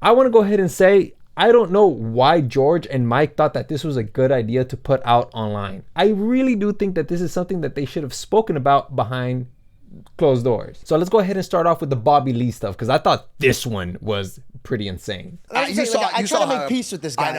I want to go ahead and say, I don't know why George and Mike thought that this was a good idea to put out online. I really do think that this is something that they should have spoken about behind closed doors. So let's go ahead and start off with the Bobby Lee stuff, because I thought this one was pretty insane. I try to make peace with this guy.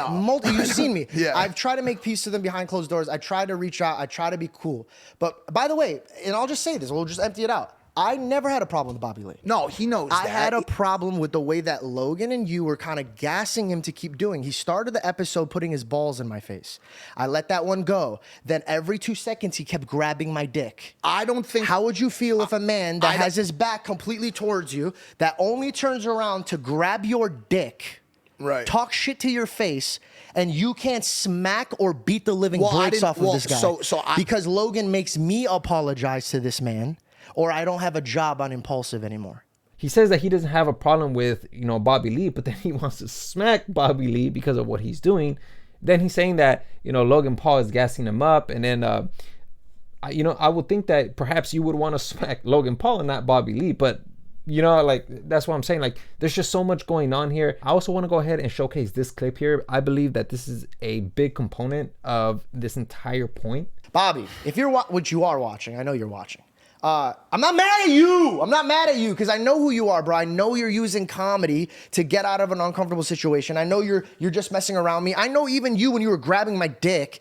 You've seen me. Yeah. I've tried to make peace with him behind closed doors. I try to reach out. I try to be cool. But by the way, and I'll just say this, we'll just empty it out. I never had a problem with Bobby Lee. No, he knows that. I had a problem with the way that Logan and you were kind of gassing him to keep doing. He started the episode putting his balls in my face. I let that one go. Then every 2 seconds, he kept grabbing my dick. I don't think... How would you feel if a man that has his back completely towards you, that only turns around to grab your dick, right, talk shit to your face, and you can't smack or beat the living brakes off of this guy? Because Logan makes me apologize to this man, or I don't have a job on Impulsive anymore. He says that he doesn't have a problem with, Bobby Lee, but then he wants to smack Bobby Lee because of what he's doing. Then he's saying that, Logan Paul is gassing him up. And then, I would think that perhaps you would want to smack Logan Paul and not Bobby Lee. But, that's what I'm saying. Like, there's just so much going on here. I also want to go ahead and showcase this clip here. I believe that this is a big component of this entire point. Bobby, if you're what you are watching, I know you're watching. I'm not mad at you. I'm not mad at you because I know who you are, bro. I know you're using comedy to get out of an uncomfortable situation. I know you're just messing around me. I know even you, when you were grabbing my dick,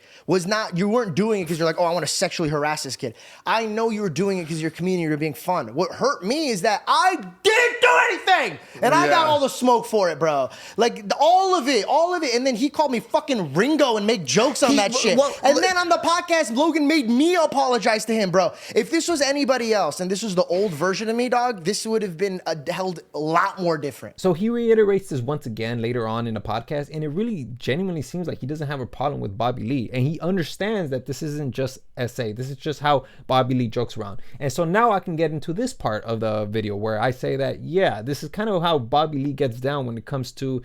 you weren't doing it because you're like, oh, I want to sexually harass this kid. I know you were doing it because you're a comedian, you're being fun. What hurt me is that I didn't do anything, and I got all the smoke for it, bro. Like all of it. And then he called me fucking Ringo and make jokes on that shit. And then on the podcast, Logan made me apologize to him, bro. If this was anybody else and this was the old version of me, dog, this would have been held a lot more different. So he reiterates this once again later on in the podcast, and it really genuinely seems like he doesn't have a problem with Bobby Lee, and he understands that this isn't just SA. This is just how Bobby Lee jokes around. And so now I can get into this part of the video where I say that, yeah, this is kind of how Bobby Lee gets down when it comes to,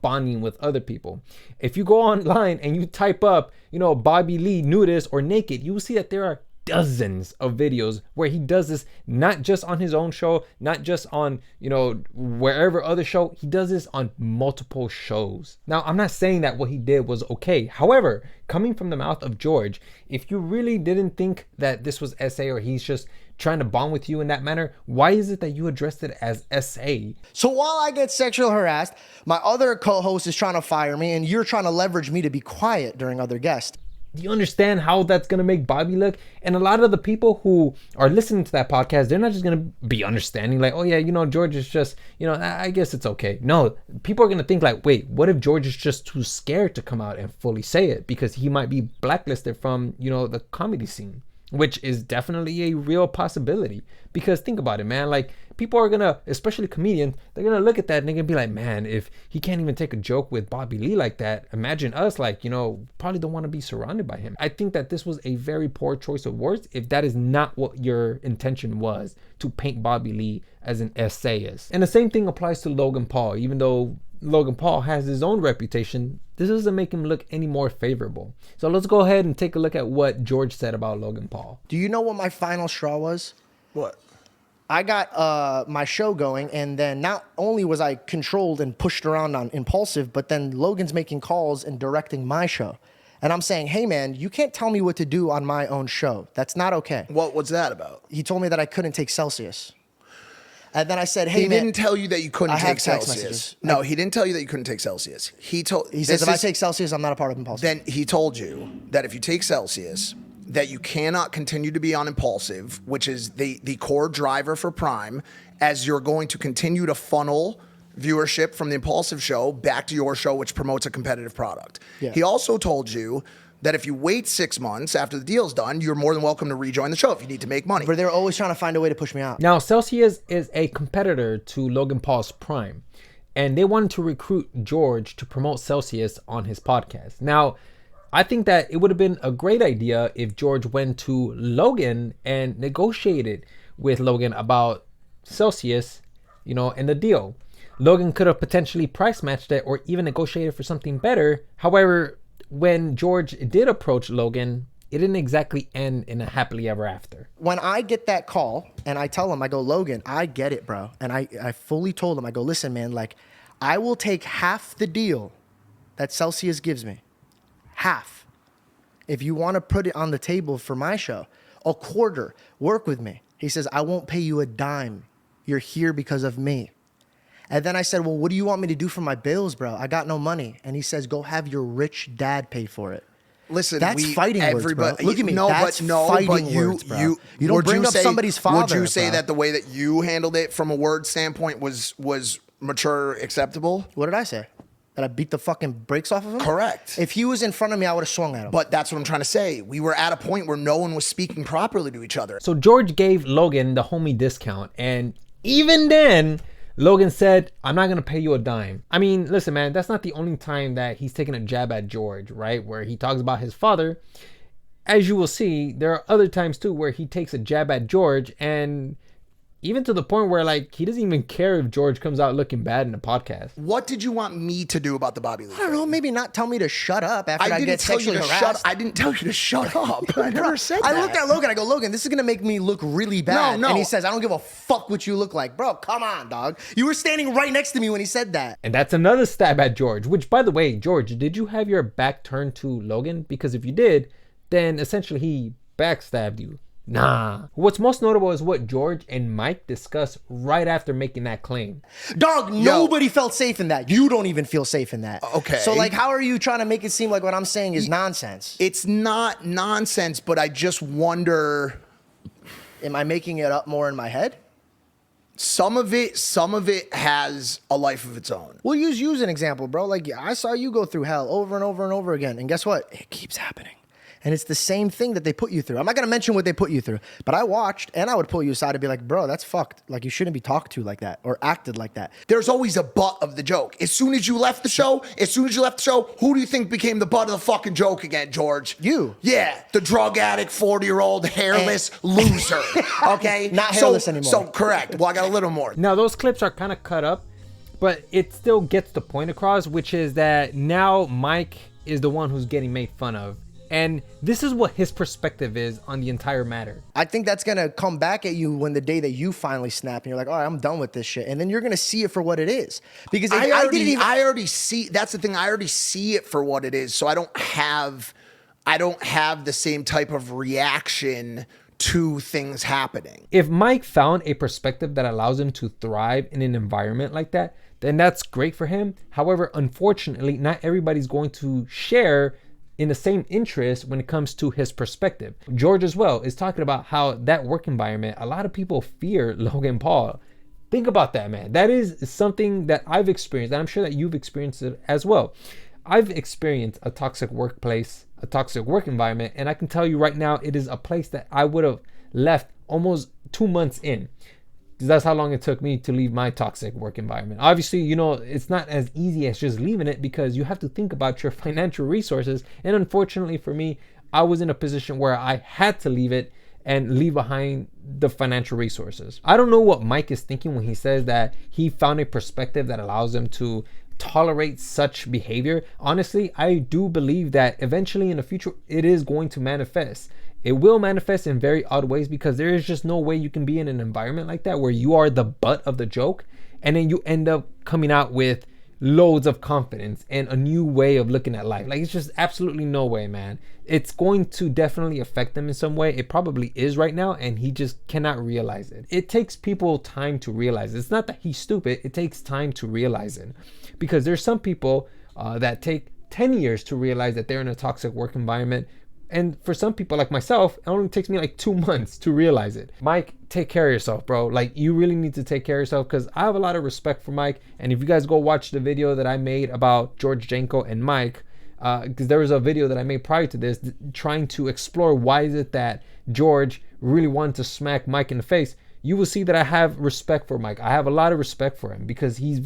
bonding with other people. If you go online and you type up, Bobby Lee nudist or naked, you will see that there are dozens of videos where he does this, not just on his own show, not just on, wherever other show. He does this on multiple shows. Now, I'm not saying that what he did was okay. However, coming from the mouth of George, if you really didn't think that this was SA or he's just trying to bond with you in that manner, why is it that you addressed it as SA? So while I get sexual harassed, my other co-host is trying to fire me and you're trying to leverage me to be quiet during other guests. Do you understand how that's going to make Bobby look? And a lot of the people who are listening to that podcast, they're not just going to be understanding like, oh yeah, George is just, I guess it's okay. No, people are going to think like, wait, what if George is just too scared to come out and fully say it because he might be blacklisted from, the comedy scene, which is definitely a real possibility. Because think about it, man, like people are gonna, especially comedians, they're gonna look at that and they're gonna be like, man, if he can't even take a joke with Bobby Lee like that, imagine us, like, probably don't want to be surrounded by him. I think that this was a very poor choice of words if that is not what your intention was, to paint Bobby Lee as an essayist. And the same thing applies to Logan Paul. Even though Logan Paul has his own reputation, this doesn't make him look any more favorable. So let's go ahead and take a look at what George said about Logan Paul. Do you know what my final straw was? What? I got my show going, and then not only was I controlled and pushed around on Impulsive, but then Logan's making calls and directing my show. And I'm saying, hey man, you can't tell me what to do on my own show. That's not okay. What's that about? He told me that I couldn't take Celsius. And then I said, hey, man. He didn't tell you that you couldn't take Celsius. No, he didn't tell you that you couldn't take Celsius. He says, if I take Celsius, I'm not a part of Impulsive. Then he told you that if you take Celsius, that you cannot continue to be on Impulsive, which is the core driver for Prime, as you're going to continue to funnel viewership from the Impulsive show back to your show, which promotes a competitive product. Yeah. He also told you that if you wait 6 months after the deal's done, you're more than welcome to rejoin the show if you need to make money. But they're always trying to find a way to push me out. Now, Celsius is a competitor to Logan Paul's Prime, and they wanted to recruit George to promote Celsius on his podcast. Now, I think that it would have been a great idea if George went to Logan and negotiated with Logan about Celsius, and the deal. Logan could have potentially price matched it or even negotiated for something better. However, when George did approach Logan, it didn't exactly end in a happily ever after. When I get that call and I tell him, I go, Logan, I get it, bro. And I fully told him, I go, listen, man, like, I will take half the deal that Celsius gives me. Half. If you want to put it on the table for my show, a quarter, work with me. He says, I won't pay you a dime. You're here because of me. And then I said, well, what do you want me to do for my bills, bro? I got no money. And he says, go have your rich dad pay for it. Listen, that's fighting words, bro. Look at me. No, that's fighting words, bro. You don't bring up somebody's father. Would you say bro. that the way that you handled it from a word standpoint was mature, acceptable? What did I say? That I beat the fucking brakes off of him? Correct. If he was in front of me, I would have swung at him. But that's what I'm trying to say. We were at a point where no one was speaking properly to each other. So George gave Logan the homie discount, and even then, Logan said, I'm not going to pay you a dime. I mean, listen, man, that's not the only time that he's taking a jab at George, right? Where he talks about his father. As you will see, there are other times too where he takes a jab at George, and even to the point where, like, he doesn't even care if George comes out looking bad in the podcast. What did you want me to do about the Bobby Lee I don't know, maybe not tell me to shut up after I get sexually harassed. I didn't tell you to shut up. I never said that. I looked at Logan, I go, Logan, this is gonna make me look really bad. No. And he says, I don't give a fuck what you look like. Bro, come on, dog. You were standing right next to me when he said that. And that's another stab at George, which, by the way, George, did you have your back turned to Logan? Because if you did, then essentially he backstabbed you. Nah. What's most notable is what George and Mike discussed right after making that claim. Dog, nobody felt safe in that. You don't even feel safe in that. Okay. So, like, how are you trying to make it seem like what I'm saying is nonsense? It's not nonsense, but I just wonder... Am I making it up more in my head? Some of it has a life of its own. We'll use an example, bro. Like, I saw you go through hell over and over and over again. And guess what? It keeps happening. And it's the same thing that they put you through. I'm not going to mention what they put you through, but I watched and I would pull you aside and be like, bro, that's fucked. Like, you shouldn't be talked to like that or acted like that. There's always a butt of the joke. As soon as you left the show, who do you think became the butt of the fucking joke again, George? You. Yeah, the drug addict, 40-year-old, hairless loser. Okay? Not hairless anymore. So, correct. Well, I got a little more. Now, those clips are kind of cut up, but it still gets the point across, which is that now Mike is the one who's getting made fun of. And this is what his perspective is on the entire matter. I think that's going to come back at you when the day that you finally snap and you're like, all right, I'm done with this shit. And then you're going to see it for what it is. Because I already see, that's the thing. I already see it for what it is. So I don't have the same type of reaction to things happening. If Mike found a perspective that allows him to thrive in an environment like that, then that's great for him. However, unfortunately, not everybody's going to share in the same interest when it comes to his perspective. George as well is talking about how that work environment, a lot of people fear Logan Paul. Think about that, man. That is something that I've experienced, and I'm sure that you've experienced it as well. I've experienced a toxic workplace, a toxic work environment, and I can tell you right now, it is a place that I would have left almost 2 months in. That's how long it took me to leave my toxic work environment. Obviously, you know, it's not as easy as just leaving it because you have to think about your financial resources. And unfortunately for me, I was in a position where I had to leave it and leave behind the financial resources. I don't know what Mike is thinking when he says that he found a perspective that allows him to tolerate such behavior. Honestly, I do believe that eventually in the future, it is going to manifest. It will manifest in very odd ways because there is just no way you can be in an environment like that where you are the butt of the joke and then you end up coming out with loads of confidence and a new way of looking at life. Like, it's just absolutely no way, man. It's going to definitely affect them in some way. It probably is right now, and he just cannot realize it. It takes people time to realize it. It's not that he's stupid. It takes time to realize it because there's some people that take 10 years to realize that they're in a toxic work environment. And for some people like myself, it only takes me like 2 months to realize it. Mike, take care of yourself, bro. Like, you really need to take care of yourself because I have a lot of respect for Mike. And if you guys go watch the video that I made about George, Janko, and Mike, because there was a video that I made prior to this trying to explore why is it that George really wanted to smack Mike in the face, you will see that I have respect for Mike. I have a lot of respect for him because he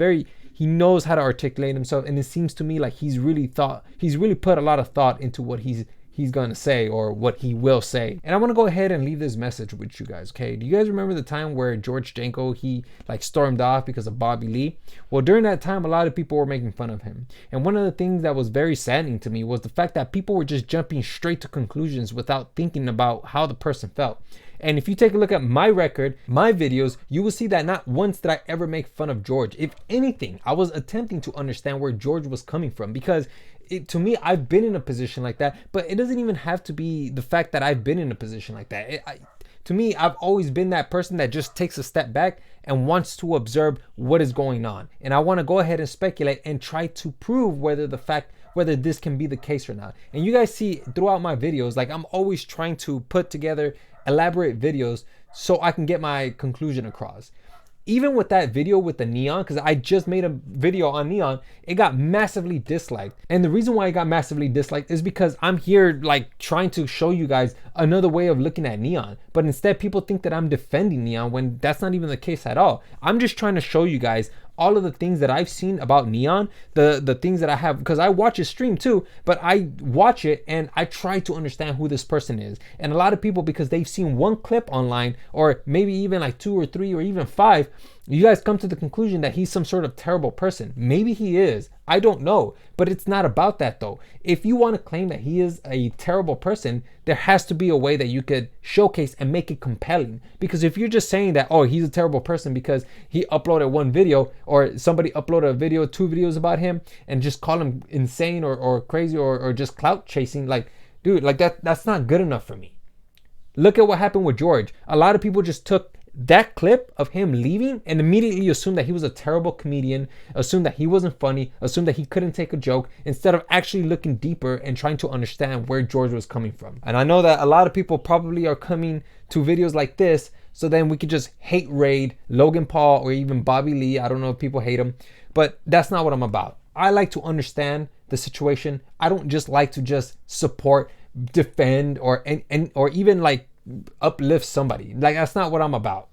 knows how to articulate himself. And it seems to me like he's really put a lot of thought into what he's going to say or what he will say. And I want to go ahead and leave this message with you guys, okay? Do you guys remember the time where George Janko, he like stormed off because of Bobby Lee? Well, during that time, a lot of people were making fun of him. And one of the things that was very saddening to me was the fact that people were just jumping straight to conclusions without thinking about how the person felt. And if you take a look at my record, my videos, you will see that not once did I ever make fun of George. If anything, I was attempting to understand where George was coming from, because to me, I've been in a position like that, but it doesn't even have to be the fact that I've been in a position like that. To me, I've always been that person that just takes a step back and wants to observe what is going on. And I want to go ahead and speculate and try to prove whether this can be the case or not. And you guys see throughout my videos, like I'm always trying to put together elaborate videos so I can get my conclusion across. Even with that video with the neon, because I just made a video on neon, it got massively disliked. And the reason why it got massively disliked is because I'm here like trying to show you guys another way of looking at neon. But instead people think that I'm defending neon when that's not even the case at all. I'm just trying to show you guys all of the things that I've seen about neon, the things that I have, because I watch his stream too, but I watch it and I try to understand who this person is. And a lot of people, because they've seen one clip online, or maybe even like 2 or 3 or even 5, you guys come to the conclusion that he's some sort of terrible person. Maybe he is, I don't know, but it's not about that though. If you want to claim that he is a terrible person, there has to be a way that you could showcase and make it compelling. Because if you're just saying that, oh, he's a terrible person because he uploaded one video, or somebody uploaded a video, 2 videos about him, and just call him insane or crazy or just clout chasing, like, dude, like that's not good enough for me. Look at what happened with George. A lot of people just took that clip of him leaving and immediately assumed that he was a terrible comedian, assumed that he wasn't funny, assumed that he couldn't take a joke, instead of actually looking deeper and trying to understand where George was coming from. And I know that a lot of people probably are coming to videos like this so then we could just hate raid Logan Paul or even Bobby Lee. I don't know if people hate him, but that's not what I'm about. I like to understand the situation. I don't just like to just support, defend, or even like uplift somebody. Like, that's not what I'm about.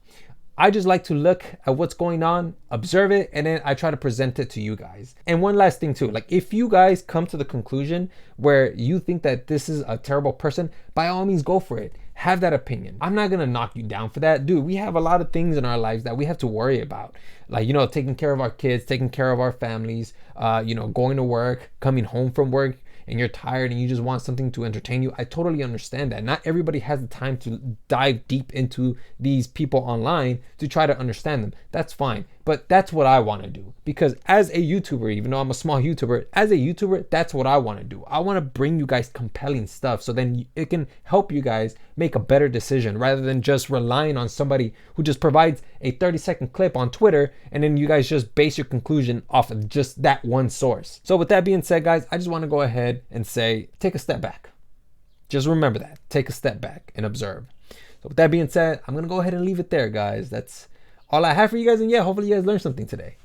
I just like to look at what's going on, observe it, and then I try to present it to you guys. And one last thing too, like if you guys come to the conclusion where you think that this is a terrible person, by all means go for it. Have that opinion. I'm not gonna knock you down for that. Dude, we have a lot of things in our lives that we have to worry about. Like, taking care of our kids, taking care of our families, going to work, coming home from work, and you're tired and you just want something to entertain you. I totally understand that. Not everybody has the time to dive deep into these people online to try to understand them. That's fine. But that's what I want to do, because as a YouTuber, even though I'm a small YouTuber, as a YouTuber, that's what I want to do. I want to bring you guys compelling stuff so then it can help you guys make a better decision, rather than just relying on somebody who just provides a 30-second clip on Twitter and then you guys just base your conclusion off of just that one source. So with that being said, guys, I just want to go ahead and say, take a step back. Just remember that. Take a step back and observe. So with that being said, I'm going to go ahead and leave it there, guys. That's all I have for you guys. And yeah, hopefully you guys learned something today.